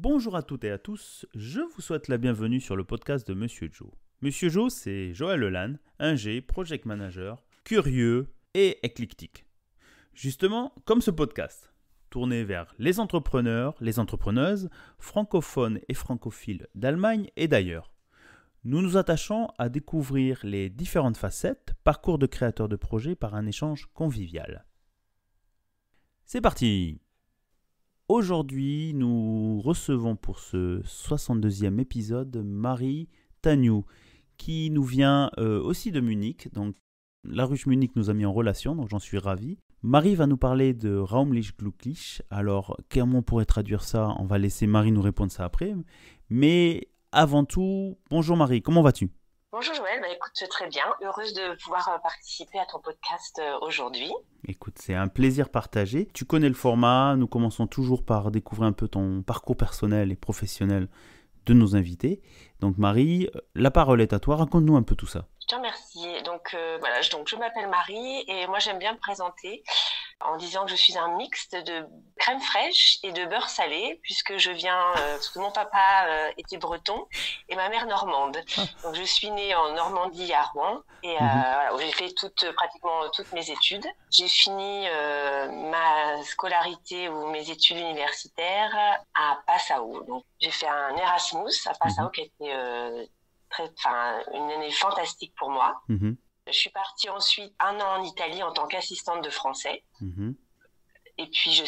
Bonjour à toutes et à tous, je vous souhaite la bienvenue sur le podcast de Monsieur Joe. Monsieur Joe, c'est Joël Lelanne, ingé, project manager, curieux et éclectique. Justement, comme ce podcast, tourné vers les entrepreneurs, les entrepreneuses, francophones et francophiles d'Allemagne et d'ailleurs. Nous nous attachons à découvrir les différentes facettes, parcours de créateurs de projets par un échange convivial. C'est parti! Aujourd'hui, nous recevons pour ce 62e épisode Marie Tagnou, qui nous vient aussi de Munich. Donc, la Ruche Munich nous a mis en relation, donc j'en suis ravi. Marie va nous parler de Raumlich Glücklich. Alors, comment on pourrait traduire ça? On va laisser Marie nous répondre ça après. Mais avant tout, bonjour Marie, comment vas-tu? Bonjour Joël, écoute, très bien. Heureuse de pouvoir participer à ton podcast aujourd'hui. Écoute, c'est un plaisir partagé. Tu connais le format, nous commençons toujours par découvrir un peu ton parcours personnel et professionnel de nos invités. Donc Marie, la parole est à toi, raconte-nous un peu tout ça. Je te remercie. Donc je m'appelle Marie et moi j'aime bien me présenter en disant que je suis un mixte de crème fraîche et de beurre salé, puisque je viens, parce que mon papa était breton et ma mère normande. Donc je suis née en Normandie à Rouen et voilà, où j'ai fait pratiquement toutes mes études. J'ai fini ma scolarité ou mes études universitaires à Passau. Donc j'ai fait un Erasmus à Passau qui a été une année fantastique pour moi. Je suis partie ensuite 1 an en Italie en tant qu'assistante de français. Et puis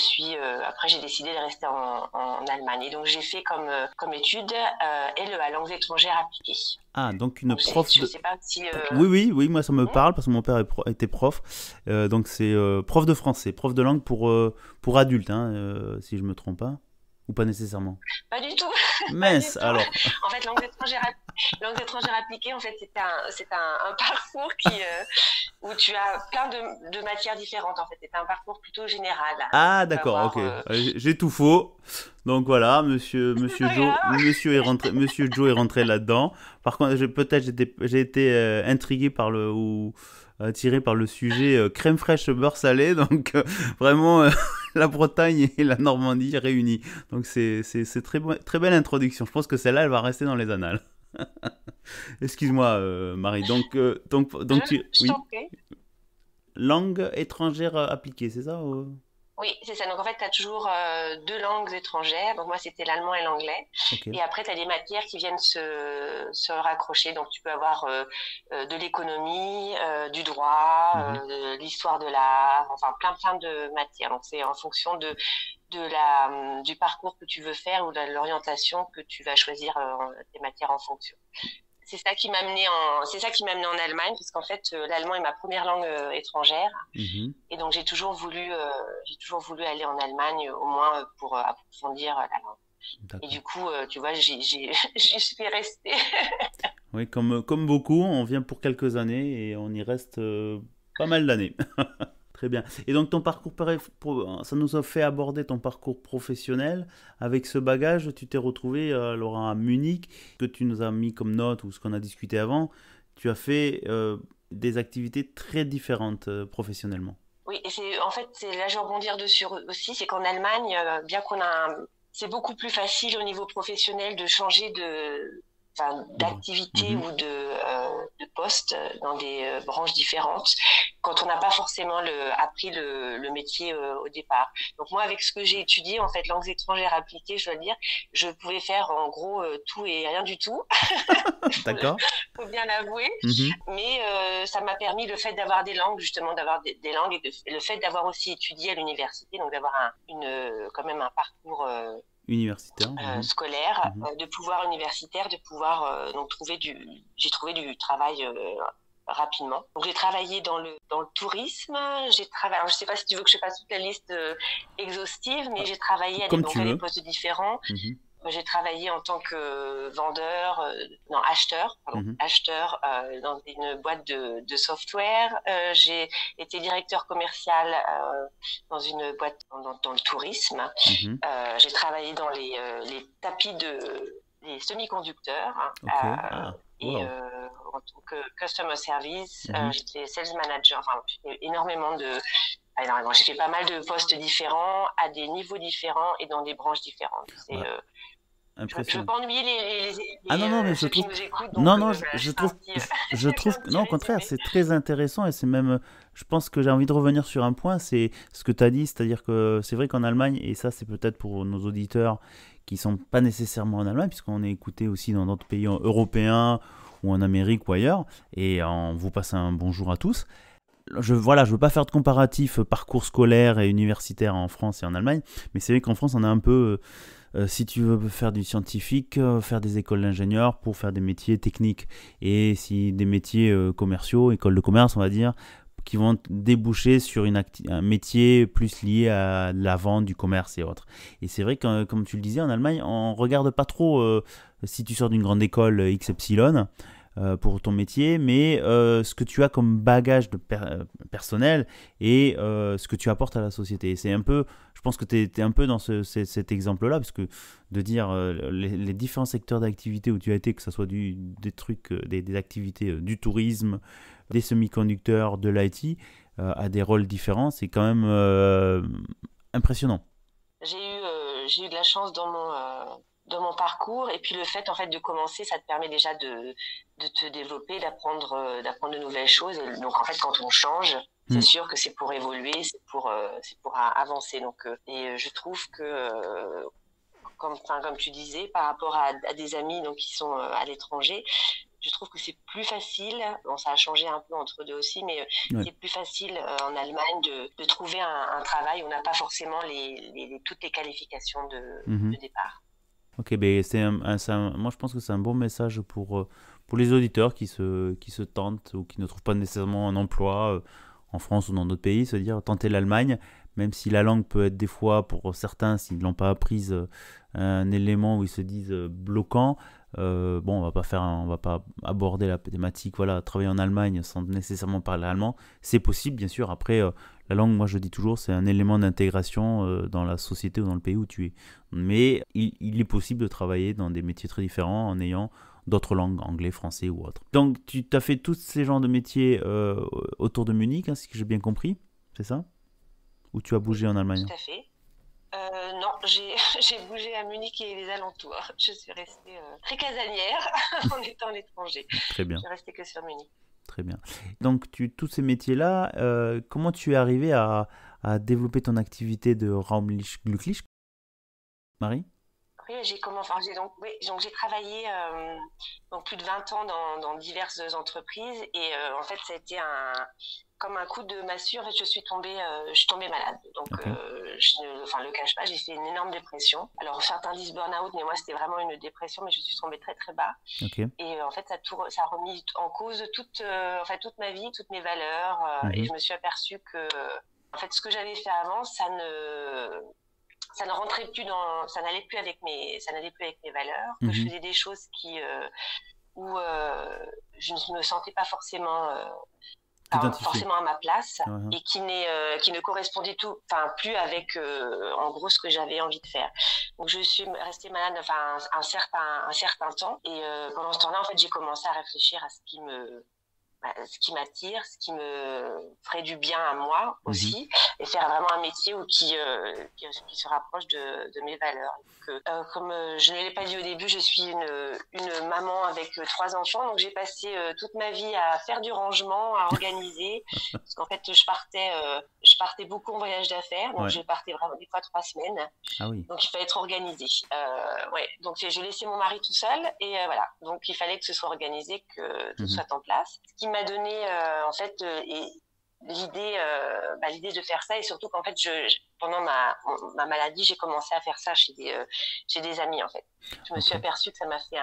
après j'ai décidé de rester en Allemagne. Et donc j'ai fait comme étude LEA, langues étrangères appliquées. Ah, donc une donc, prof de... Je sais pas si... Oui, moi ça me parle parce que mon père était prof. Donc c'est prof de français, prof de langue pour adultes, si je me trompe pas. Ou pas nécessairement? Pas du tout. Mince, alors. En fait, langues étrangères appliquées, en fait, c'est un parcours où tu as plein de matières différentes. En fait, c'est un parcours plutôt général. Ah, d'accord, ok. J'ai tout faux. Donc voilà, Monsieur Joe est rentré là-dedans. Par contre, j'ai été intrigué attiré par le sujet crème fraîche beurre salé. Donc vraiment la Bretagne et la Normandie réunies. Donc c'est très belle introduction. Je pense que celle-là, elle va rester dans les annales. Excuse-moi, Marie. Donc oui. Langue étrangère appliquée, c'est ça Oui, c'est ça. Donc, en fait, tu as toujours 2 langues étrangères. Donc, moi, c'était l'allemand et l'anglais. Okay. Et après, tu as des matières qui viennent se raccrocher. Donc, tu peux avoir de l'économie, du droit, de l'histoire de l'art, enfin, plein de matières. Donc, c'est en fonction du parcours que tu veux faire ou de l'orientation que tu vas choisir tes matières en fonction. C'est ça qui m'a amené en Allemagne, parce qu'en fait, l'allemand est ma première langue étrangère. Et donc, j'ai toujours voulu aller en Allemagne, au moins pour approfondir la langue. D'accord. Et du coup, tu vois, j'y suis restée. Oui, comme beaucoup, on vient pour quelques années et on y reste pas mal d'années. Très bien. Et donc ton parcours, ça nous a fait aborder ton parcours professionnel. Avec ce bagage, tu t'es retrouvé alors à Munich, que tu nous as mis comme note ou ce qu'on a discuté avant. Tu as fait des activités très différentes professionnellement. Oui, et là je vais rebondir dessus aussi, c'est qu'en Allemagne, bien c'est beaucoup plus facile au niveau professionnel de changer d'activité ou de poste dans des branches différentes quand on n'a pas forcément appris le métier au départ. Donc moi, avec ce que j'ai étudié, en fait, langues étrangères appliquées, je dois le dire, je pouvais faire en gros tout et rien du tout. D'accord. Faut bien l'avouer. Mais ça m'a permis, le fait d'avoir des langues, justement, d'avoir des langues et le fait d'avoir aussi étudié à l'université, donc d'avoir quand même un parcours universitaire, scolaire, de pouvoir universitaire, de pouvoir donc j'ai trouvé du travail rapidement. Donc j'ai travaillé dans le tourisme, alors je sais pas si tu veux que je fasse toute la liste exhaustive, mais j'ai travaillé à des postes différents. J'ai travaillé en tant que acheteur dans une boîte de software. J'ai été directeur commercial dans une boîte dans le tourisme. J'ai travaillé dans les tapis les semi-conducteurs. Et en tant que customer service, j'étais sales manager. Enfin, j'ai fait énormément j'ai fait pas mal de postes différents, à des niveaux différents et dans des branches différentes. Je veux impressionnant. pas ennuyer Ah non, non, mais je ceux qui trouve... nous écoutent, donc Non, non, voilà, je je fais un trouve... petit, Je trouve... un petit Non, au contraire, résumé. c'est très intéressant et c'est même... Je pense que j'ai envie de revenir sur un point, c'est ce que tu as dit, c'est-à-dire que c'est vrai qu'en Allemagne, et ça c'est peut-être pour nos auditeurs qui sont pas nécessairement en Allemagne, puisqu'on est écouté aussi dans d'autres pays européens ou en Amérique ou ailleurs, et on vous passe un bonjour à tous. Voilà, je veux pas faire de comparatif parcours scolaire et universitaire en France et en Allemagne, mais c'est vrai qu'en France on a un peu si tu veux faire du scientifique, faire des écoles d'ingénieurs pour faire des métiers techniques. Et si des métiers commerciaux, écoles de commerce, on va dire, qui vont déboucher sur un métier plus lié à la vente, du commerce et autres. Et c'est vrai que, comme tu le disais, en Allemagne, on regarde pas trop si tu sors d'une grande école XY pour ton métier, mais ce que tu as comme bagage personnel et ce que tu apportes à la société. C'est un peu, je pense que tu es un peu dans cet exemple-là, parce que de dire les différents secteurs d'activité où tu as été, que ce soit des trucs, des activités du tourisme, des semi-conducteurs, de l'IT, à des rôles différents, c'est quand même impressionnant. J'ai eu de la chance dans mon parcours, et puis le fait en fait de commencer, ça te permet déjà de te développer, d'apprendre de nouvelles choses. Et donc en fait, quand on change, c'est Mm. sûr que c'est pour évoluer, c'est pour avancer. Donc je trouve que comme tu disais, par rapport à des amis donc qui sont à l'étranger, je trouve que c'est plus facile. Bon, ça a changé un peu entre deux aussi, mais Ouais. c'est plus facile en Allemagne de trouver un travail où on n'a pas forcément toutes les qualifications Mhm. de départ. Ok, ben moi je pense que c'est un bon message pour les auditeurs qui se tentent ou qui ne trouvent pas nécessairement un emploi en France ou dans d'autres pays, se dire tenter l'Allemagne, même si la langue peut être des fois pour certains, s'ils ne l'ont pas apprise, un élément où ils se disent bloquant. Bon, on va pas aborder la thématique, voilà, travailler en Allemagne sans nécessairement parler allemand. C'est possible, bien sûr. Après, la langue, moi je dis toujours, c'est un élément d'intégration dans la société ou dans le pays où tu es. Mais il est possible de travailler dans des métiers très différents en ayant d'autres langues, anglais, français ou autre. Donc tu as fait tous ces genres de métiers autour de Munich, hein, si j'ai bien compris, c'est ça? Ou tu as Oui, bougé en Allemagne? tout à fait. Non, j'ai bougé à Munich et les alentours. Je suis restée très casanière en étant à l'étranger. Très Je bien, suis restée que sur Munich. très bien. Donc tous ces métiers-là, comment tu es arrivé à développer ton activité de Raumlich Glücklich, Marie? Oui, donc j'ai travaillé donc plus de 20 ans dans diverses entreprises, et en fait ça a été comme un coup de massue. En fait, je suis tombée malade. Donc Ok, enfin le cache pas, j'ai fait une énorme dépression. Alors certains disent burn-out, mais moi c'était vraiment une dépression, mais je suis tombée très très bas. ok. Et en fait ça a remis en cause en fait toute ma vie, toutes mes valeurs, et Mhm, je me suis aperçue que en fait ce que j'avais fait avant, ça ne rentrait plus ça n'allait plus avec mes valeurs, que je mhm. faisais des choses où je ne me sentais pas T'identifier. forcément à ma place, Ouais, hein. et qui ne correspondait enfin plus avec en gros ce que j'avais envie de faire. Donc je suis restée malade enfin un certain temps, et pendant ce temps-là en fait j'ai commencé à réfléchir à ce qui m'attire, ce qui me ferait du bien à moi Mhm. aussi, et faire vraiment un métier qui se rapproche de mes valeurs. Comme je ne l'ai pas dit au début, je suis une maman avec 3 enfants, donc j'ai passé toute ma vie à faire du rangement, à organiser, parce qu'en fait je partais beaucoup en voyage d'affaires, donc Ouais. je partais vraiment des fois 3 semaines, Ah oui. donc il fallait être organisé. Ouais, donc je laissais mon mari tout seul, et voilà, donc il fallait que ce soit organisé, que tout Mhm. soit en place. Ce qui m'a donné en fait l'idée de faire ça, et surtout qu'en fait pendant ma maladie, j'ai commencé à faire ça chez des amis en fait. Je me Ok. suis aperçue que ça m'a fait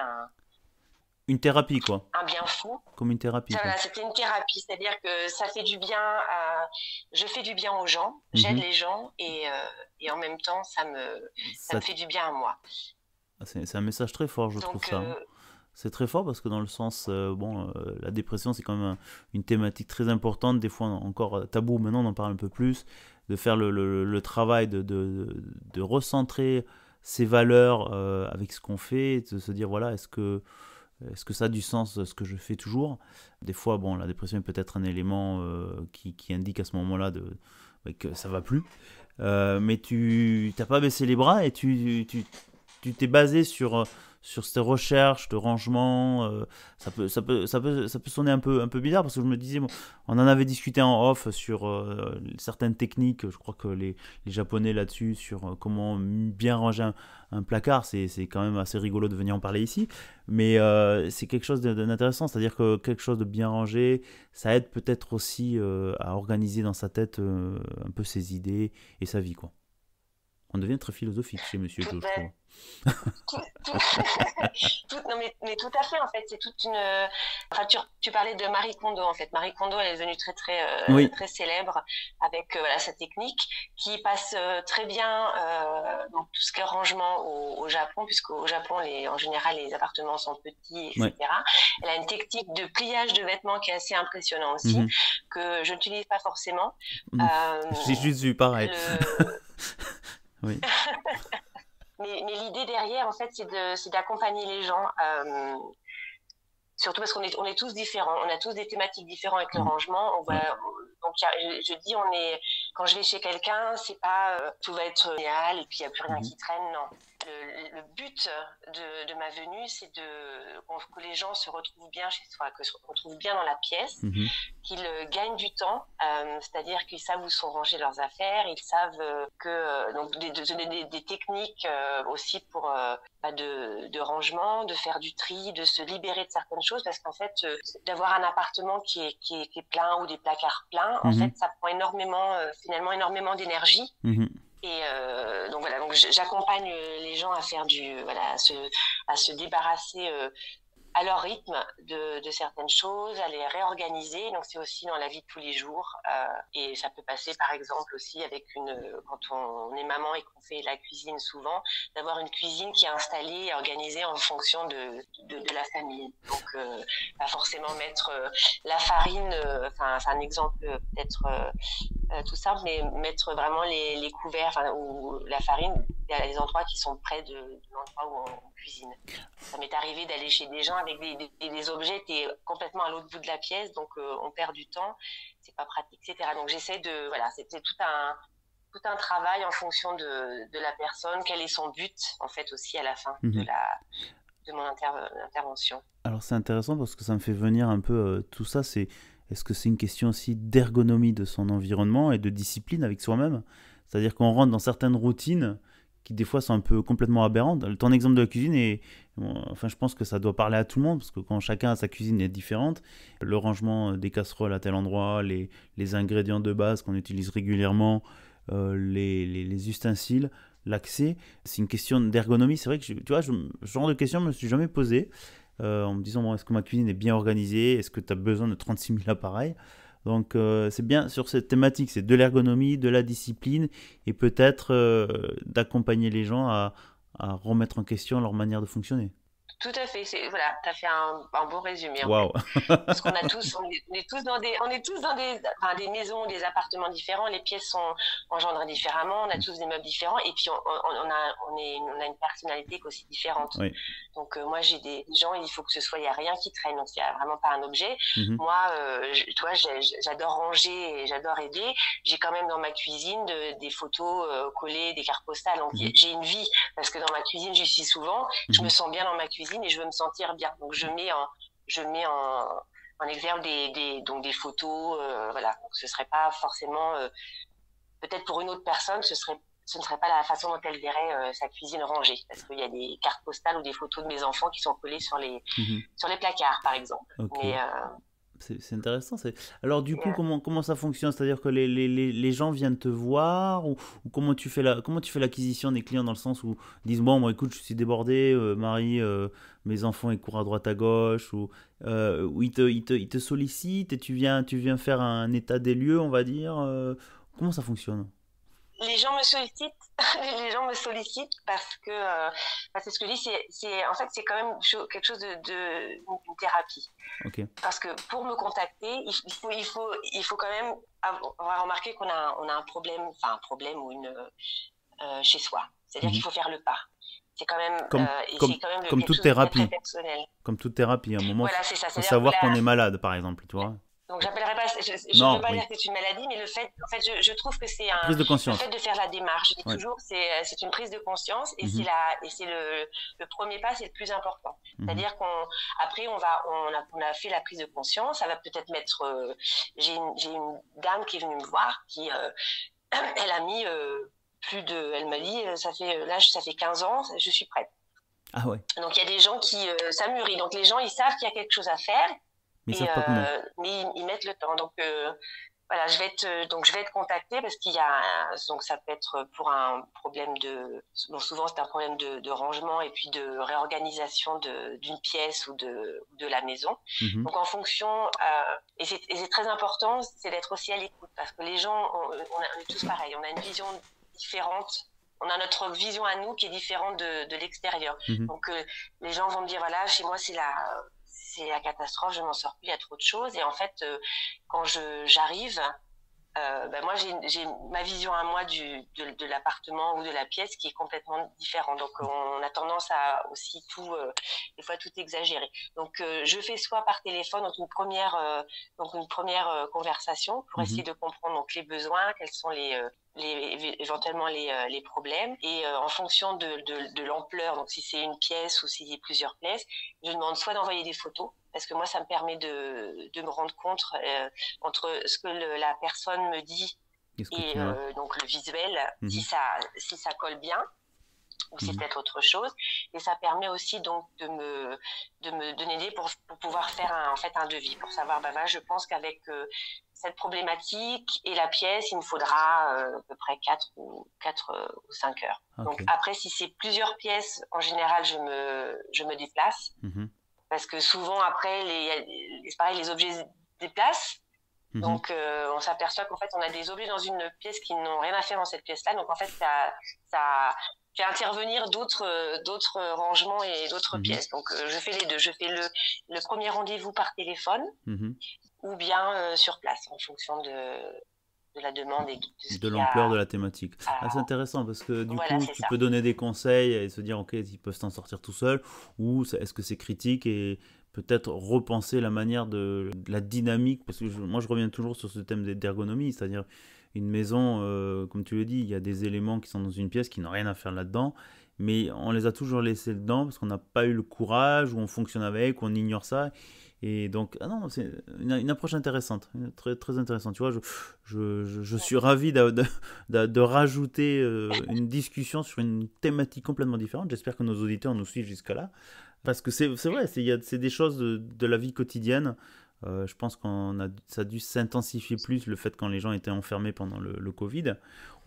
Une thérapie, quoi. un bien fou. Comme une thérapie, Ça, quoi. voilà, c'était une thérapie, c'est-à-dire que ça fait du bien je fais du bien aux gens, j'aide Mhm. les gens, et en même temps ça Ça me fait du bien à moi. c'est un message très fort, je trouve Donc, ça, hein. C'est très fort parce que dans le sens, bon, la dépression, c'est quand même une thématique très importante, des fois encore tabou, maintenant on en parle un peu plus, de faire le travail de recentrer ses valeurs avec ce qu'on fait, de se dire, voilà, est-ce que ça a du sens ce que je fais toujours? Des fois, bon, la dépression est peut-être un élément qui indique à ce moment-là que ça va plus. Mais tu n'as pas baissé les bras et tu t'es basé sur ces recherches de rangement. Ça peut sonner un peu bizarre parce que je me disais, bon, on en avait discuté en off sur certaines techniques. Je crois que les Japonais là-dessus, sur comment bien ranger un placard, c'est quand même assez rigolo de venir en parler ici. Mais c'est quelque chose d'intéressant, c'est-à-dire que quelque chose de bien rangé, ça aide peut-être aussi à organiser dans sa tête un peu ses idées et sa vie, quoi. On devient très philosophique chez Monsieur Tout, Joe, je ben, trouve. tout, tout- non, mais tout à fait, en fait, c'est toute une. Enfin, tu parlais de Marie Kondo, en fait. Marie Kondo, elle est devenue très, très, Oui. très célèbre avec voilà, sa technique qui passe très bien donc, tout ce qui est rangement au Japon, puisqu'au Japon, en général, les appartements sont petits, Ouais. etc. Elle a une technique de pliage de vêtements qui est assez impressionnante aussi, Mhm. que je n'utilise pas forcément. Mhm. J'ai Euh, juste vu pareil. le, Oui. mais l'idée derrière, en fait, c'est d'accompagner les gens. Surtout parce qu'on est tous différents, on a tous des thématiques différentes avec le Mhm. rangement. Ouais. Donc je dis, quand je vais chez quelqu'un, c'est pas tout va être génial et puis il n'y a plus rien Mhm. qui traîne, non. Le but de ma venue, c'est que les gens se retrouvent bien chez soi, que se retrouvent bien dans la pièce, Mhm. qu'ils gagnent du temps, c'est-à-dire qu'ils savent où sont rangées leurs affaires, ils savent donc de donner des techniques aussi pour de rangement, de faire du tri, de se libérer de certaines choses, parce qu'en fait, d'avoir un appartement qui est plein ou des placards pleins, en Mhm. fait, ça prend finalement énormément d'énergie. Mhm. Et donc voilà, donc j'accompagne les gens à faire voilà, à se débarrasser à leur rythme de certaines choses, à les réorganiser. Donc c'est aussi dans la vie de tous les jours. Et ça peut passer par exemple aussi avec quand on est maman et qu'on fait la cuisine souvent, d'avoir une cuisine qui est installée et organisée en fonction de la famille. Donc pas forcément mettre la farine, enfin c'est un exemple peut-être tout simple, mais mettre vraiment les couverts ou la farine à des endroits qui sont près de l'endroit où on cuisine. Ça m'est arrivé d'aller chez des gens avec des objets qui étaient complètement à l'autre bout de la pièce, donc on perd du temps, c'est pas pratique, etc. Donc j'essaie voilà, c'est tout un travail en fonction de la personne, quel est son but en fait aussi à la fin Mhm. de mon intervention. Alors c'est intéressant parce que ça me fait venir un peu tout ça. Est-ce que c'est une question aussi d'ergonomie de son environnement et de discipline avec soi-même? C'est-à-dire qu'on rentre dans certaines routines qui des fois sont un peu complètement aberrantes. Ton exemple de la cuisine est, bon, enfin je pense que ça doit parler à tout le monde parce que quand chacun a sa cuisine est différente, le rangement des casseroles à tel endroit, les ingrédients de base qu'on utilise régulièrement, les ustensiles, l'accès, c'est une question d'ergonomie. C'est vrai que tu vois, ce genre de questions je me suis jamais posé en me disant bon, est-ce que ma cuisine est bien organisée, est-ce que tu as besoin de 36 000 appareils. Donc c'est bien sur cette thématique, c'est de l'ergonomie, de la discipline et peut-être d'accompagner les gens à remettre en question leur manière de fonctionner. Tout à fait, voilà, tu as fait un bon résumé en fait. Waouh. Parce qu'on a tous, on est tous dans enfin, des maisons, des appartements différents, les pièces sont engendrées différemment, on a tous des meubles différents, et puis on a une personnalité qui est aussi différente. Oui. Donc moi j'ai des gens, il faut que il y a rien qui traîne, donc il y a vraiment pas un objet. Mhm. Moi, toi, j'adore ranger et j'adore aider. J'ai quand même dans ma cuisine des photos collées, des cartes postales, donc Mhm. j'ai une vie, parce que dans ma cuisine j'y suis souvent, je me Mhm. sens bien dans ma cuisine et je veux me sentir bien. Donc je mets en exergue donc des photos, voilà. Donc ce serait pas forcément, peut-être pour une autre personne, ce ne serait pas la façon dont elle verrait sa cuisine rangée, parce qu'il y a des cartes postales ou des photos de mes enfants qui sont collées Mhm. sur les placards, par exemple. Ok. Mais C'est intéressant. Alors du et, coup, comment ça fonctionne? C'est-à-dire que les gens viennent te voir ou comment tu fais l'acquisition des clients dans le sens où ils disent bon, moi écoute, je suis débordé, Marie, mes enfants ils courent à droite à gauche ou ils te sollicitent et tu viens faire un état des lieux, on va dire. Comment ça fonctionne? les gens me sollicitent, les gens me sollicitent parce que, c'est ce que je dis, en fait, c'est quand même quelque chose une thérapie. Ok. Parce que pour me contacter, il faut quand même avoir remarqué on a un problème, enfin un problème ou chez soi. C'est-à-dire Mhm. qu'il faut faire le pas. C'est quand même, Comme, et comme, c'est quand même comme quelque toute chose de très très thérapie. personnel. Comme toute thérapie, à un moment, Voilà, c'est ça. faut C'est-à-dire que savoir qu'on est malade, par exemple, tu vois. Donc, j'appellerai pas, je ne veux Non, pas oui. dire que c'est une maladie, mais le fait, en fait, je trouve que c'est Prise de le conscience. fait de faire la démarche. Je dis Ouais. toujours, c'est une prise de conscience et Mhm, c'est le premier pas, c'est le plus important. mhm, C'est-à-dire après, on a fait la prise de conscience. Ça va peut-être mettre, j'ai une dame qui est venue me voir elle a mis elle m'a dit, ça fait 15 ans, je suis prête. Ah ouais, Donc, il y a des gens ça mûrit. Donc, les gens, ils savent qu'il y a quelque chose à faire, mais ils savent pas comment. mais ils mettent le temps. Donc, voilà, je vais être contactée parce donc ça peut être pour un problème bon, souvent c'est un problème de rangement et puis de réorganisation d'une pièce ou de la maison. Mhm, Donc, en fonction, et c'est très important, c'est d'être aussi à l'écoute parce que les gens, on est tous pareils, on a une vision différente. On a notre vision à nous qui est différente de l'extérieur. mhm. Donc, les gens vont me dire, voilà, chez moi, c'est la catastrophe, je m'en sors plus, il y a trop de choses. Et en fait, quand j'arrive, moi, j'ai ma vision à moi de l'appartement ou de la pièce qui est complètement différente. Donc, on a tendance à aussi des fois tout exagérer. Donc, je fais soit par téléphone, donc une première conversation pour essayer Mhm. de comprendre donc les besoins, quels sont éventuellement les problèmes. Et en fonction de l'ampleur, donc si c'est une pièce ou s'il y a plusieurs pièces, je demande soit d'envoyer des photos, parce que moi, ça me permet de me rendre compte entre ce que la personne me dit Qu'est-ce que et tu as? donc le visuel, Mhm, si ça colle bien ou c'est mhm. peut-être autre chose. Et ça permet aussi donc de me donner des pour pouvoir faire en fait un devis, pour savoir, bah, voilà, je pense qu'avec cette problématique et la pièce, il me faudra à peu près 4 ou 5 heures. Donc Ok. après, si c'est plusieurs pièces, en général, je me déplace Mhm, parce que souvent après, c'est pareil, les objets se déplacent. mhm. Donc, on s'aperçoit qu'en fait, on a des objets dans une pièce qui n'ont rien à faire dans cette pièce-là. Donc, en fait, ça fait intervenir d'autres rangements et d'autres Mhm, pièces. Donc, je fais les deux. Je fais le premier rendez-vous par téléphone mhm. ou bien sur place, en fonction de la demande et de ce De qu'il y l'ampleur de a la thématique. Ah, c'est à... intéressant parce que du Voilà, coup, c'est tu ça. peux donner des conseils et se dire, ok, ils peuvent s'en sortir tout seuls, ou est-ce que c'est critique et peut-être repenser la manière de la dynamique, parce que moi je reviens toujours sur ce thème d'ergonomie, c'est-à-dire une maison, comme tu le dis, il y a des éléments qui sont dans une pièce qui n'ont rien à faire là-dedans, mais on les a toujours laissés dedans parce qu'on n'a pas eu le courage, ou on fonctionne avec, ou on ignore ça. Et donc, ah non, c'est une approche intéressante, très, très intéressante. Tu vois, je suis ravi de rajouter une discussion sur une thématique complètement différente. J'espère que nos auditeurs nous suivent jusque-là. Parce que c'est vrai, c'est des choses de la vie quotidienne. Je pense ça a dû s'intensifier plus le fait quand les gens étaient enfermés pendant le Covid,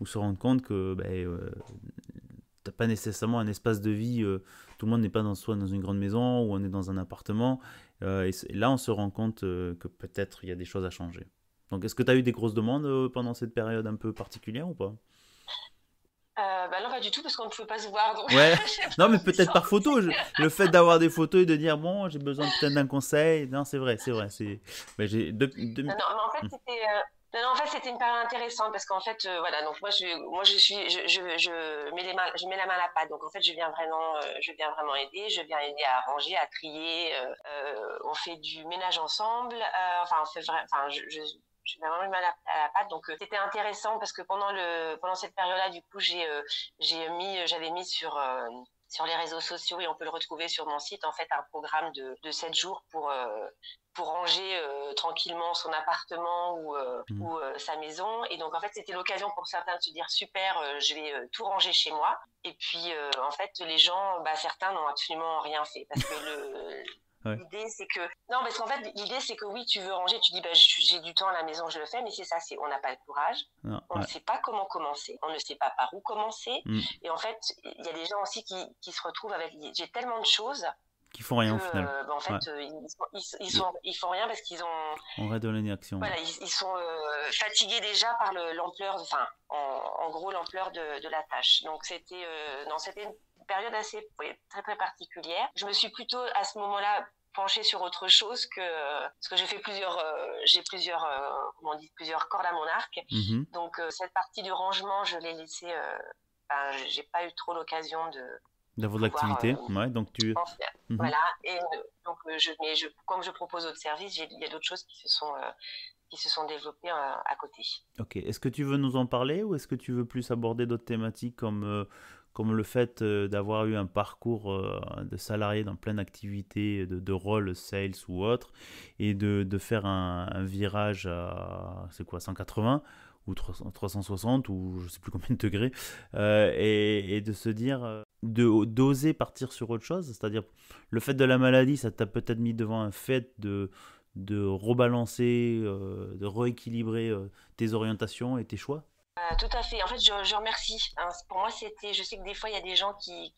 ou se rendre compte que t'as pas nécessairement un espace de vie. Tout le monde n'est pas soit dans une grande maison ou on est dans un appartement. Et là, on se rend compte que peut-être il y a des choses à changer. Donc, est-ce que tu as eu des grosses demandes pendant cette période un peu particulière ou pas? Bah non, pas du tout, parce qu'on ne pouvait pas se voir, donc Ouais, j'ai non, pas mais pu peut-être par photo. sortir. Le fait d'avoir des photos et de dire, bon, j'ai besoin peut-être d'un conseil. Non, c'est vrai, c'est vrai. Mais j'ai Non, non, mais en fait, non, en fait, c'était une période intéressante parce qu'en fait, voilà, donc je mets je mets la main à la pâte. Donc, en fait, je viens vraiment aider. Je viens aider à ranger, à trier. On fait du ménage ensemble. Enfin, je mets vraiment la main à la pâte. Donc, c'était intéressant parce que pendant cette période-là, du coup, j'avais mis sur les réseaux sociaux et on peut le retrouver sur mon site, en fait, un programme de 7 jours pour ranger tranquillement son appartement Mhm. ou sa maison. Et donc, en fait, c'était l'occasion pour certains de se dire, super, je vais tout ranger chez moi. Et puis, en fait, les gens, bah, certains n'ont absolument rien fait. Parce que Ouais. l'idée, c'est que... Non, parce qu'en fait, l'idée, c'est que oui, tu veux ranger, tu dis, bah, j'ai du temps à la maison, je le fais, mais c'est ça, on n'a pas le courage. Non, On ne ouais. sait pas comment commencer, on ne sait pas par où commencer. Mm. Et en fait, il y a des gens aussi qui se retrouvent avec... J'ai tellement de choses Qui font rien que au final. en Ouais. fait ils font rien parce qu'ils ont On reste de l'inaction. Ouais. voilà ils sont fatigués déjà par l'ampleur enfin en gros l'ampleur de la tâche. Donc c'était non, c'était une période assez oui, très très particulière. Je me suis plutôt à ce moment-là penchée sur autre chose parce que j'ai plusieurs comment on dit, plusieurs cordes à mon arc. Mhm. Donc cette partie du rangement, je l'ai laissée j'ai pas eu trop l'occasion de D'avoir de pouvoir l'activité. Ouais, donc tu. en faire. Mhm. Voilà. Et donc, comme je propose d'autres services, il y a d'autres choses qui se sont développées à côté. Ok. Est-ce que tu veux nous en parler ou est-ce que tu veux plus aborder d'autres thématiques comme le fait d'avoir eu un parcours de salarié dans plein d'activités, de rôles, sales ou autres, et de faire un virage à, c'est quoi, 180 ou 360 ou je sais plus combien de degrés, et de se dire, d'oser partir sur autre chose, c'est-à-dire le fait de la maladie, ça t'a peut-être mis devant un fait de rebalancer, de rééquilibrer tes orientations et tes choix. Tout à fait. En fait, je remercie. Hein. Pour moi, je sais que des fois, il y a des gens qui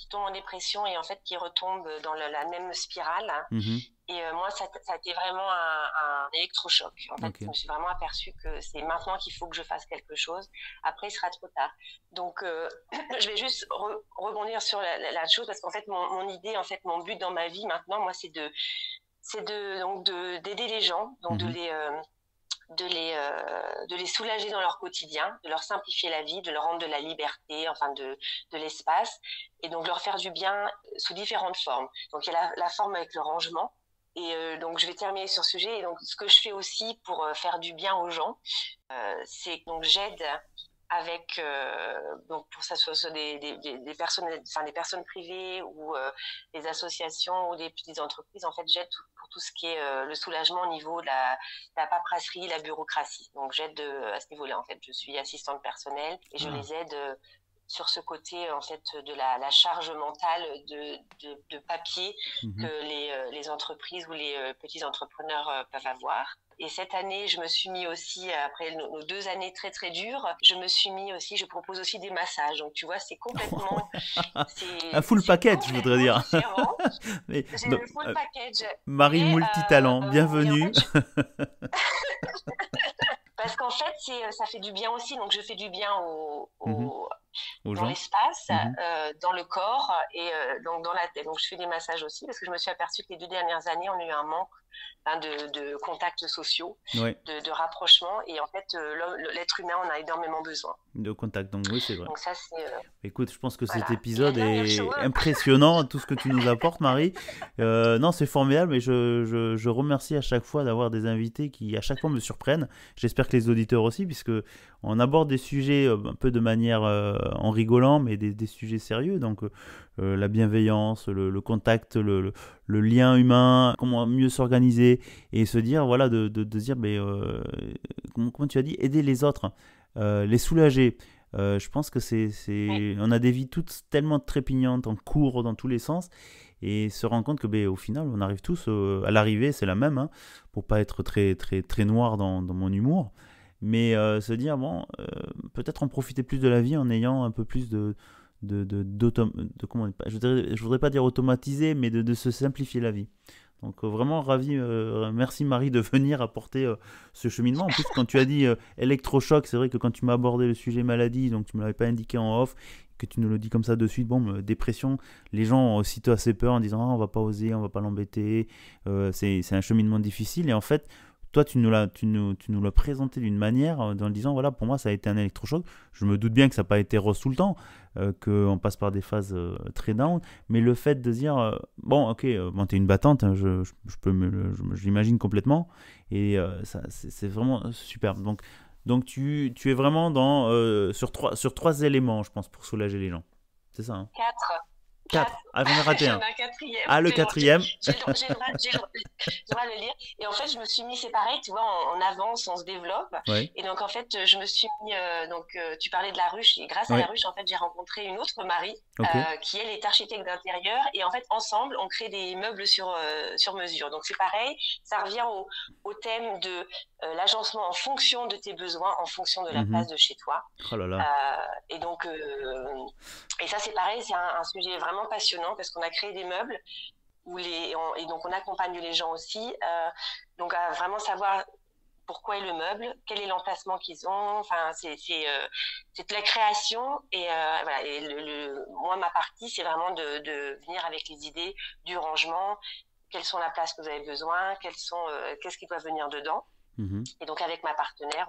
tombent en dépression et en fait qui retombent dans la même spirale. Hein. Mhm. Et moi, ça a été vraiment un électrochoc. En fait, Ok. je me suis vraiment aperçue que c'est maintenant qu'il faut que je fasse quelque chose. Après, il sera trop tard. Donc, je vais juste rebondir sur la chose parce qu'en fait, mon idée, en fait, mon but dans ma vie maintenant, moi, d'aider les gens, donc Mhm. de les soulager dans leur quotidien, de leur simplifier la vie, de leur rendre de la liberté, enfin de l'espace, et donc leur faire du bien sous différentes formes. Donc il y a la forme avec le rangement, et donc je vais terminer sur ce sujet. Et donc ce que je fais aussi pour faire du bien aux gens, c'est donc j'aide avec donc pour ça soit des personnes, enfin des personnes privées ou des associations ou des petites entreprises. En fait, j'aide pour tout ce qui est le soulagement au niveau de la paperasserie, la bureaucratie. Donc j'aide à ce niveau-là. En fait, je suis assistante personnelle et je Ah. les aide sur ce côté en fait de la charge mentale de papier Mhm. que les entreprises ou les petits entrepreneurs peuvent avoir. Et cette année, je me suis mis aussi, après nos 2 années très très dures, je propose aussi des massages. Donc tu vois, Un full c'est package, je voudrais complètement dire. différent. Mais, J'ai donc, le full package. Marie Mais, multitalent, mais en bienvenue fait, parce qu'en fait, ça fait du bien aussi. Donc je fais du bien Mhm. Aux dans gens. l'espace, Mhm. dans le corps et donc dans la tête. Donc je fais des massages aussi parce que je me suis aperçue que les 2 dernières années, on a eu un manque de contacts sociaux, Ouais, de rapprochement. Et en fait, l'être humain en a énormément besoin. de contact. Donc oui, c'est vrai. Donc ça, c'est... Écoute, je pense que cet voilà. Et la épisode dernière chose... est impressionnant, tout ce que tu nous apportes, Marie. Non, c'est formidable et je remercie à chaque fois d'avoir des invités qui, à chaque fois, me surprennent. J'espère que les auditeurs aussi, puisque on aborde des sujets un peu de manière en rigolant, mais des sujets sérieux. Donc, la bienveillance, le contact, le lien humain, comment mieux s'organiser et se dire, voilà, de se dire, mais, comment tu as dit, aider les autres, les soulager. Je pense que Oui, on a des vies toutes tellement trépignantes, en cours dans tous les sens, et se rendre compte que ben, au final, on arrive tous à l'arrivée, c'est la même, hein, pour pas être très, très, très noir dans mon humour, mais se dire, bon, peut-être en profiter plus de la vie en ayant un peu plus comment, je voudrais pas dire automatiser, mais de se simplifier la vie. Donc vraiment ravi, merci Marie de venir apporter ce cheminement. En plus, quand tu as dit électrochoc, c'est vrai que quand tu m'as abordé le sujet maladie, donc tu ne me l'avais pas indiqué en off, que tu nous le dis comme ça de suite, bon, dépression, les gens ont aussitôt assez peur en disant ah, on va pas oser, on va pas l'embêter, c'est un cheminement difficile. Et en fait, toi, tu nous l'as présenté d'une manière, en le disant voilà, pour moi, ça a été un électrochoc. Je me doute bien que ça n'a pas été rose tout le temps, qu'on passe par des phases très down, mais le fait de dire bon, ok, bon, t'es une battante, hein, je l'imagine complètement, et c'est vraiment superbe. Donc tu es vraiment sur trois éléments, je pense, pour soulager les gens. C'est ça, hein? 4. Quatre. 4. Ah, j'en ai raté Il y en un. a un quatrième. Ah, le quatrième. J'ai le droit de le lire. Et en fait, je me suis mis, c'est pareil, tu vois, on avance, on se développe. Ouais, Et donc, en fait, je me suis mis, tu parlais de la ruche. Et grâce à la ouais, ruche, en fait, j'ai rencontré une autre Marie, ok. qui, elle, est architecte d'intérieur. Et en fait, ensemble, on crée des meubles sur mesure. Donc, c'est pareil, ça revient au thème de l'agencement en fonction de tes besoins, en fonction de la Mhm. place de chez toi. Oh là là. Et donc, et ça c'est pareil, c'est un sujet vraiment passionnant parce qu'on a créé des meubles et donc on accompagne les gens aussi, donc à vraiment savoir pourquoi est le meuble, quel est l'emplacement qu'ils ont. Enfin, c'est de la création et voilà. Et moi ma partie c'est vraiment de venir avec les idées du rangement, quelles sont la place que vous avez besoin, qu'est-ce qui doit venir dedans. Mhm. Et donc avec ma partenaire,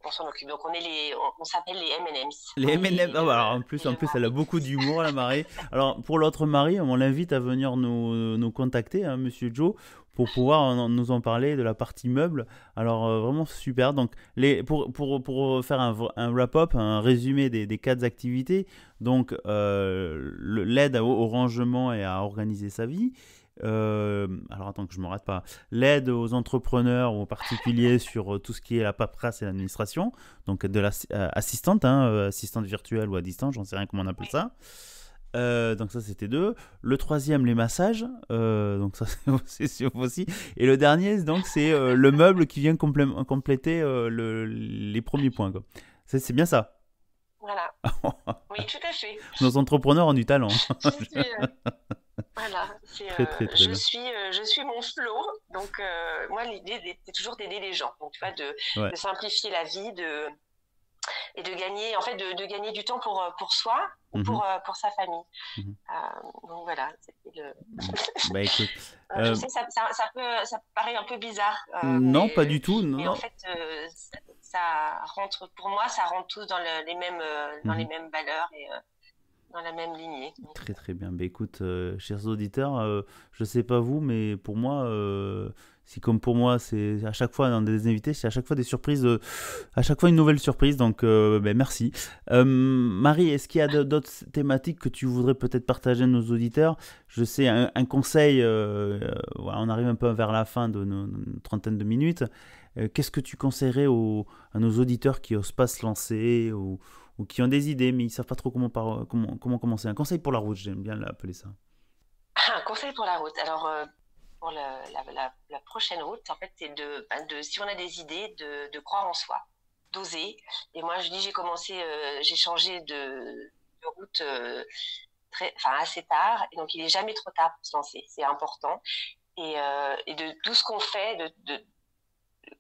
on s'en occupe. Donc on s'appelle les M&M's. Les M&M, ah, voilà, Et le elle a mari. beaucoup d'humour, la Marie. Alors, pour l'autre Marie, on l'invite à venir nous contacter, hein, Monsieur Joe, pour pouvoir nous en parler de la partie meuble. Alors, vraiment super. Donc, pour faire un wrap-up, un résumé des 4 activités, donc, l'aide au rangement et à organiser sa vie. Alors attends que je me rate pas. L'aide aux entrepreneurs ou aux particuliers sur tout ce qui est la paperasse et l'administration. Donc de l'assistante, hein, assistante virtuelle ou à distance, j'en sais rien comment on appelle Oui. ça. Donc ça c'était 2. Le troisième, les massages. Donc ça c'est sûr aussi. Et le dernier, donc c'est le meuble qui vient compléter les premiers points, quoi. C'est bien ça. Voilà. Oui, tout à fait. Nos entrepreneurs ont du talent. Je suis, voilà, Très très très bien. je suis mon flow. Donc, moi, l'idée, c'est toujours d'aider les gens. Donc, tu vois, Ouais. de simplifier la vie, et de gagner, en fait, de gagner du temps pour soi ou Mhm, pour sa famille. mhm. Donc, voilà, c'était le. Bah écoute, Je euh, sais, ça paraît un peu bizarre, non pas du tout. Non, mais en non. fait, ça rentre, pour moi, ça rentre tous dans les Mhm. mêmes valeurs et dans la même lignée. Donc, Très très bien. Bah, écoute, chers auditeurs, je sais pas vous, mais pour moi, si comme pour moi, c'est à chaque fois dans des invités, c'est à chaque fois des surprises, à chaque fois une nouvelle surprise. Donc, ben, merci. Marie, est-ce qu'il y a d'autres thématiques que tu voudrais peut-être partager à nos auditeurs? Je sais, un conseil, voilà, on arrive un peu vers la fin de nos trentaine de minutes. Qu'est-ce que tu conseillerais à nos auditeurs qui osent pas se lancer ou qui ont des idées mais ils savent pas trop comment commencer? Un conseil pour la route, j'aime bien l'appeler ça. un conseil pour la route. Alors, pour la prochaine route, en fait, c'est si on a des idées, de croire en soi, d'oser. Et moi, je dis, j'ai changé de route assez tard. Et donc, il est jamais trop tard pour se lancer. C'est important. Et de tout ce qu'on fait,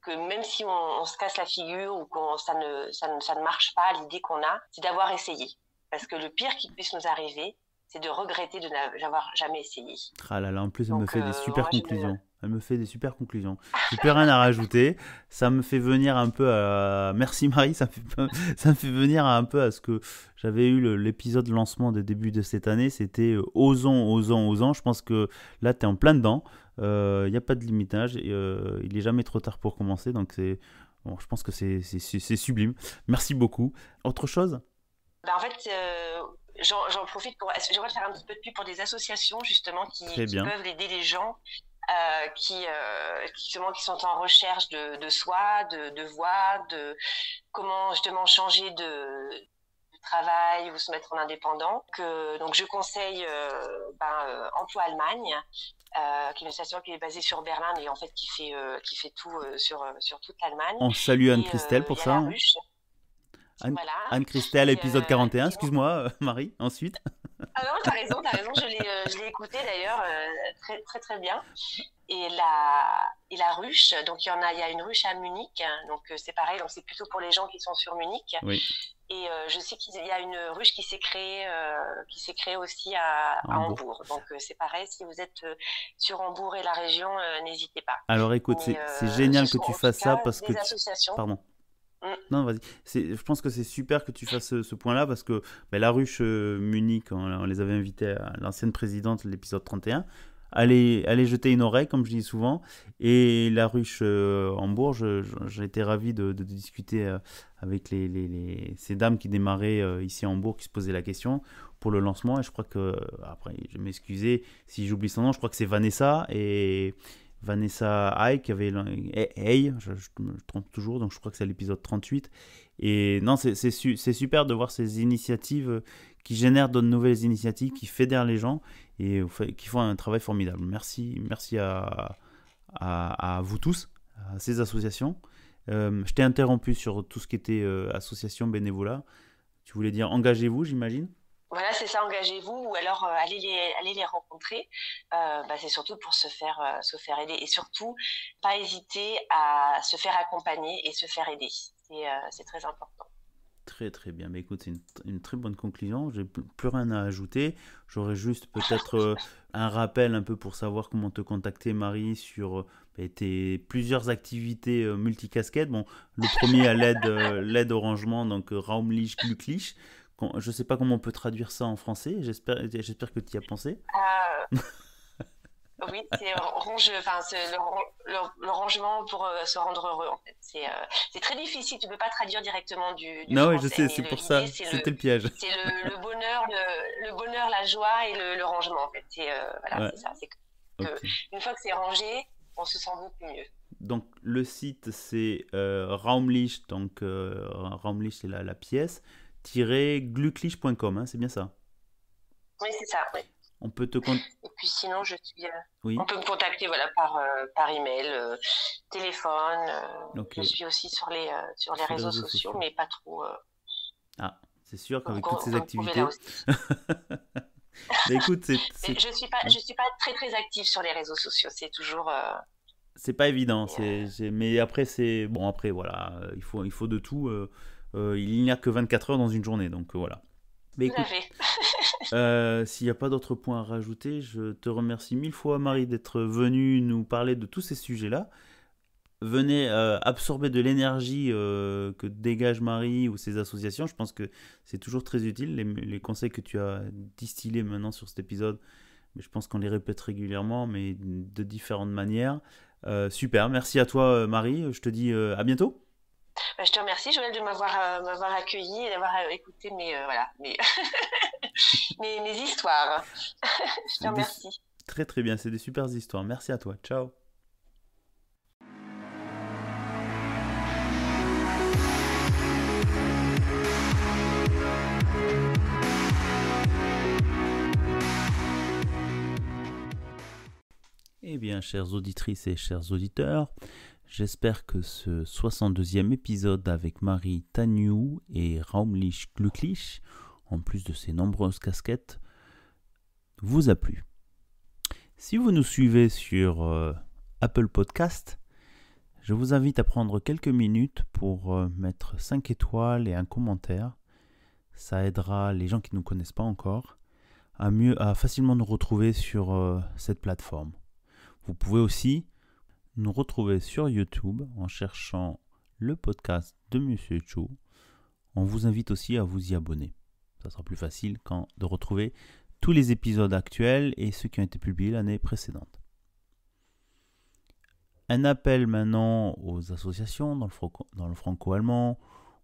que même si on se casse la figure ou ça ne marche pas, l'idée qu'on a, c'est d'avoir essayé. Parce que le pire qui puisse nous arriver, c'est de regretter de n'avoir jamais essayé. Ah là là, en plus elle me Donc, fait des super moi, conclusions. Elle me fait des super conclusions. J'ai plus rien à rajouter. Ça me fait venir un peu à... Merci Marie, ça me fait venir un peu à ce que j'avais eu l'épisode lancement de début de cette année. C'était osons, osons, osons. Je pense que là, tu es en plein dedans. Il n'y a pas de limitage. Il est jamais trop tard pour commencer. Donc bon, je pense que c'est sublime. Merci beaucoup. Autre chose? en fait, j'en profite j'aimerais faire un petit peu de pub pour des associations justement Très qui bien. peuvent aider les gens justement, qui sont en recherche de soi, de voie, de comment justement changer de travail ou se mettre en indépendant. Donc je conseille Emploi Allemagne, qui est une association qui est basée sur Berlin et en fait qui fait tout sur toute l'Allemagne. On salue Et Anne-Christelle il pour y a ça, la hein. ruche, voilà. Anne-Christelle, épisode 41, Et excuse-moi, Marie, ensuite. ah non, t'as raison, je l'ai écouté d'ailleurs, très très très bien. Et la ruche, donc il y a une ruche à Munich, hein, donc c'est pareil, donc c'est plutôt pour les gens qui sont sur Munich. Oui, Et je sais qu'il y a une ruche qui s'est créée aussi à à Hambourg. Hambourg. Donc c'est pareil, si vous êtes sur Hambourg et la région, n'hésitez pas. Alors écoute, Mais c'est ce génial que sont tu en tout fasses ça cas parce que des associations. Pardon. Mm. Non, vas-y. Je pense que c'est super que tu fasses ce point-là parce que ben, la ruche Munich, on les avait invités à l'ancienne présidente de l'épisode 31. Allez jeter une oreille, comme je dis souvent. Et la ruche Hambourg, j'ai été ravi de discuter avec ces dames qui démarraient ici à Hambourg, qui se posaient la question pour le lancement. Et je crois que, après, je vais m'excuser si j'oublie son nom, je crois que c'est Vanessa et Vanessa Hay qui avait je me trompe toujours, donc je crois que c'est l'épisode 38. Et non, c'est super de voir ces initiatives qui génèrent de nouvelles initiatives, qui fédèrent les gens et qui font un travail formidable. Merci à vous tous, à ces associations. Je t'ai interrompu sur tout ce qui était association, bénévolat. Tu voulais dire engagez-vous, j'imagine? Voilà, c'est ça, engagez-vous ou alors allez les rencontrer. C'est surtout pour se faire aider et surtout pas hésiter à se faire accompagner et se faire aider. C'est très important. Très très bien. Mais écoute, c'est une très bonne conclusion. J'ai plus rien à ajouter. J'aurais juste peut-être un rappel un peu pour savoir comment te contacter, Marie, sur tes plusieurs activités multicasquettes. Bon, le premier à l'aide au rangement, donc Raumlich Glücklich. Je ne sais pas comment on peut traduire ça en français. J'espère que tu y as pensé. Oui, c'est le rangement pour se rendre heureux en fait. C'est très difficile, tu peux pas traduire directement du Non, oui, je français, sais, mais c'est pour ça. l'idée C'était le piège. c'est le bonheur, le bonheur, la joie et le rangement en fait. Voilà, Ouais, c'est ça. C'est que ok. une fois que c'est rangé, on se sent beaucoup mieux. Donc le site c'est Raumlich, donc Raumlich c'est la pièce, -glücklich.com, hein, c'est bien ça. Oui, c'est ça. Oui. On peut te Et puis sinon, on Oui, peut me contacter voilà par email, téléphone. ok. Je suis aussi sur les Sur les réseaux réseaux sociaux, sociaux. mais pas trop. Ah, c'est sûr Donc qu'avec toutes on ces peut me trouver là activités. aussi. Mais écoute, Mais ouais, je suis pas très très active sur les réseaux sociaux. C'est toujours. c'est pas évident. Mais, Mais après, c'est. Bon, après, voilà, il faut de tout. Il n'y a que 24 heures dans une journée, donc voilà. Mais tout à écoute, fait. s'il n'y a pas d'autres points à rajouter, je te remercie mille fois, Marie, d'être venue nous parler de tous ces sujets-là. Venez absorber de l'énergie que dégage Marie ou ses associations. Je pense que c'est toujours très utile, les conseils que tu as distillés maintenant sur cet épisode. Mais je pense qu'on les répète régulièrement, mais de différentes manières. Super, merci à toi Marie. Je te dis à bientôt. Bah, je te remercie, Joël, de m'avoir accueilli et d'avoir écouté mes histoires. Je te C'est des- remercie. Très très bien, c'est des super histoires. Merci à toi. Ciao. Eh bien, chères auditrices et chers auditeurs, j'espère que ce 62e épisode avec Marie Tagnou et Raumlich Glücklich, en plus de ses nombreuses casquettes, vous a plu. Si vous nous suivez sur Apple Podcast, je vous invite à prendre quelques minutes pour mettre 5 étoiles et un commentaire. Ça aidera les gens qui ne nous connaissent pas encore à facilement nous retrouver sur cette plateforme. Vous pouvez aussi nous retrouver sur YouTube en cherchant le podcast de Monsieur Joe. On vous invite aussi à vous y abonner. Ça sera plus facile de retrouver tous les épisodes actuels et ceux qui ont été publiés l'année précédente. Un appel maintenant aux associations dans le franco-allemand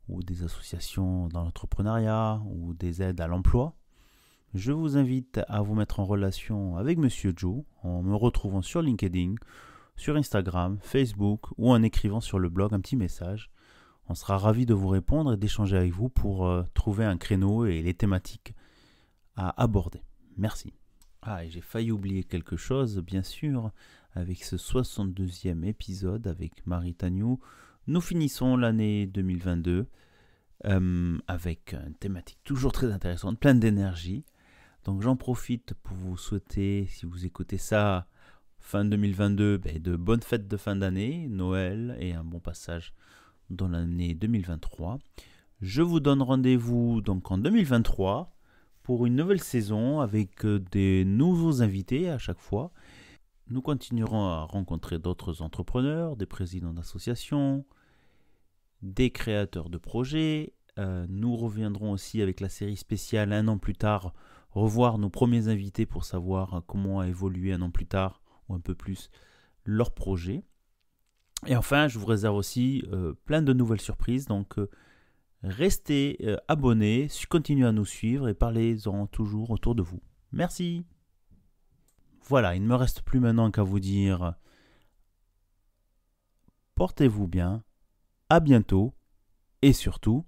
ou des associations dans l'entrepreneuriat ou des aides à l'emploi. Je vous invite à vous mettre en relation avec Monsieur Joe en me retrouvant sur LinkedIn, sur Instagram, Facebook ou en écrivant sur le blog un petit message. On sera ravis de vous répondre et d'échanger avec vous pour trouver un créneau et les thématiques à aborder. Merci. Et j'ai failli oublier quelque chose, bien sûr, avec ce 62e épisode avec Marie Tagnou. Nous finissons l'année 2022 avec une thématique toujours très intéressante, pleine d'énergie. Donc j'en profite pour vous souhaiter, si vous écoutez ça fin 2022, de bonnes fêtes de fin d'année, Noël et un bon passage dans l'année 2023. Je vous donne rendez-vous donc en 2023 pour une nouvelle saison avec des nouveaux invités à chaque fois. Nous continuerons à rencontrer d'autres entrepreneurs, des présidents d'associations, des créateurs de projets. Nous reviendrons aussi avec la série spéciale un an plus tard, revoir nos premiers invités pour savoir comment a évolué un an plus tard ou un peu plus leur projet. Et enfin, je vous réserve aussi plein de nouvelles surprises, donc restez abonnés, continuez à nous suivre et parlez-en toujours autour de vous. Merci. Voilà, il ne me reste plus maintenant qu'à vous dire portez-vous bien, à bientôt et surtout,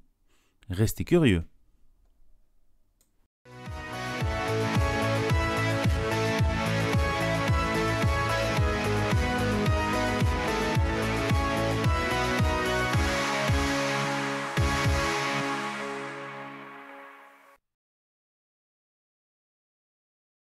restez curieux.